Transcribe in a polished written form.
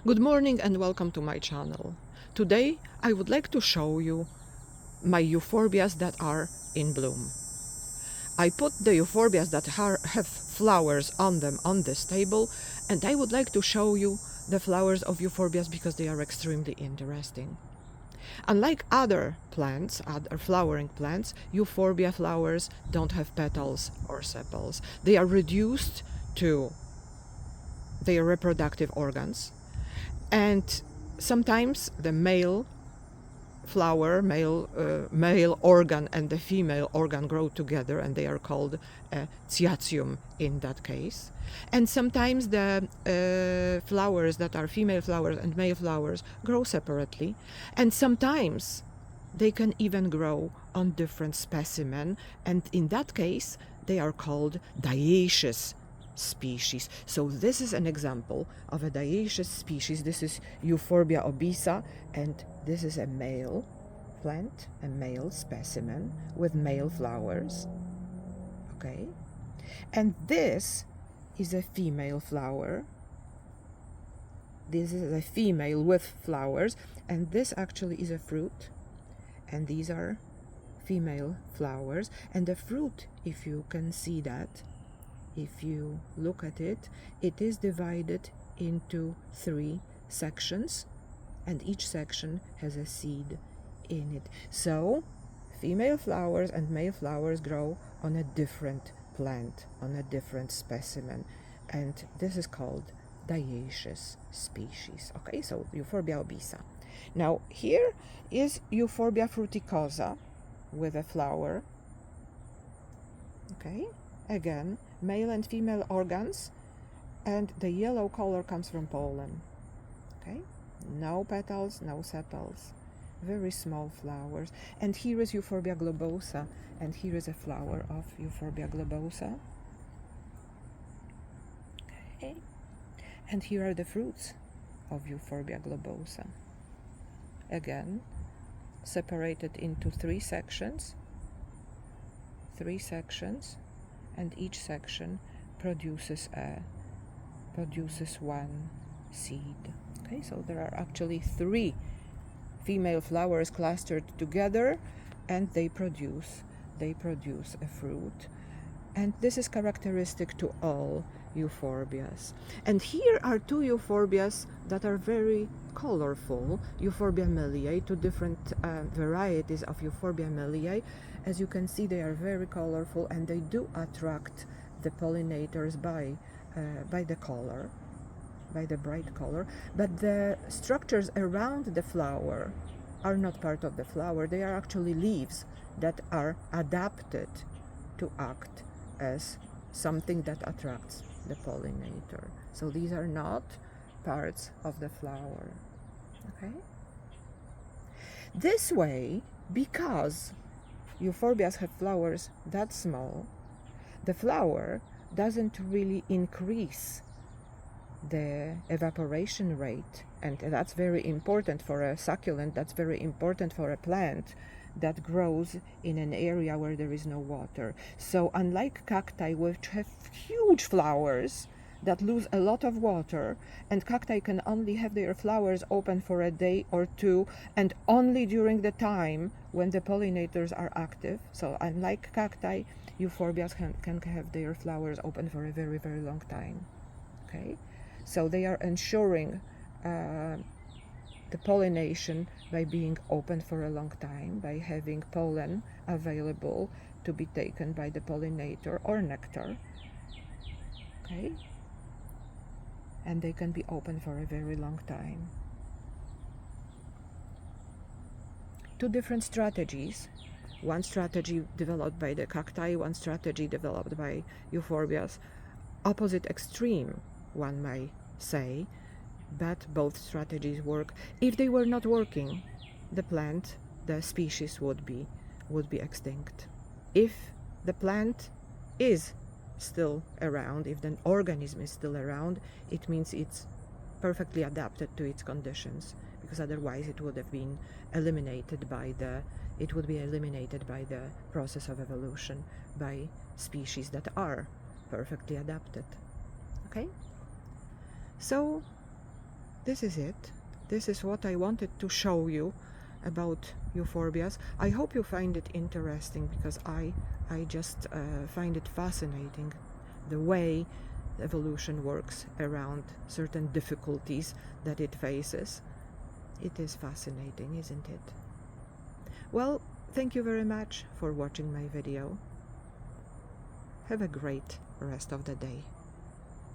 Good morning and welcome to my channel. Today I would like to show you my Euphorbias that are in bloom. I put the Euphorbias that have flowers on them on this table, and I would like to show you the flowers of Euphorbias because they are extremely interesting. Unlike other plants, other flowering plants, Euphorbia flowers don't have petals or sepals. They are reduced to their reproductive organs, and sometimes the male male organ and the female organ grow together, and they are called cyathium in that case. And sometimes the flowers that are female flowers and male flowers grow separately, and sometimes they can even grow on different specimen, and in that case they are called dioecious species. So this is an example of a dioecious species. This is Euphorbia obesa, and this is a male plant, a male specimen with male flowers. Okay, and this is a female flower. This is a female with flowers, and this actually is a fruit, and these are female flowers. And the fruit, if you can see that, if you look at it, it is divided into 3 sections, and each section has a seed in it. So female flowers and male flowers grow on a different plant, on a different specimen, and this is called dioecious species. Okay, so Euphorbia obesa. Now here is Euphorbia fruticosa with a flower. Okay, again, male and female organs, and the yellow color comes from pollen. Okay, no petals, no sepals, very small flowers. And here is Euphorbia globosa, and here is a flower of Euphorbia globosa. Okay, and here are the fruits of Euphorbia globosa. Again, separated into 3 sections, and each section produces one seed. Okay, so there are actually 3 female flowers clustered together, and they produce a fruit. And this is characteristic to all Euphorbias. And here are 2 Euphorbias that are very colorful. Euphorbia meliae, 2 different varieties of Euphorbia meliae. As you can see, they are very colorful, and they do attract the pollinators by the color, by the bright color. But the structures around the flower are not part of the flower. They are actually leaves that are adapted to act as something that attracts the pollinator. So these are not parts of the flower. Okay? This way, because Euphorbias have flowers that small, the flower doesn't really increase the evaporation rate, and that's very important for a succulent, that's very important for a plant that grows in an area where there is no water. So unlike cacti, which have huge flowers that lose a lot of water, and cacti can only have their flowers open for a day or 2, and only during the time when the pollinators are active. So unlike cacti, Euphorbias can have their flowers open for a very, very long time. Okay, so they are ensuring the pollination by being open for a long time, by having pollen available to be taken by the pollinator, or nectar. Okay, and they can be open for a very long time. 2 different strategies. One strategy developed by the cacti, one strategy developed by Euphorbias. Opposite extreme, one may say, but both strategies work. If they were not working, the plant, the species would be extinct. If the plant is still around, if the organism is still around, it means it's perfectly adapted to its conditions, because otherwise it would have been eliminated by the process of evolution, by species that are perfectly adapted. Okay, so this is it. This is what I wanted to show you about Euphorbias. I hope you find it interesting, because I just find it fascinating, the way evolution works around certain difficulties that it faces. It is fascinating, isn't it? Well, thank you very much for watching my video. Have a great rest of the day.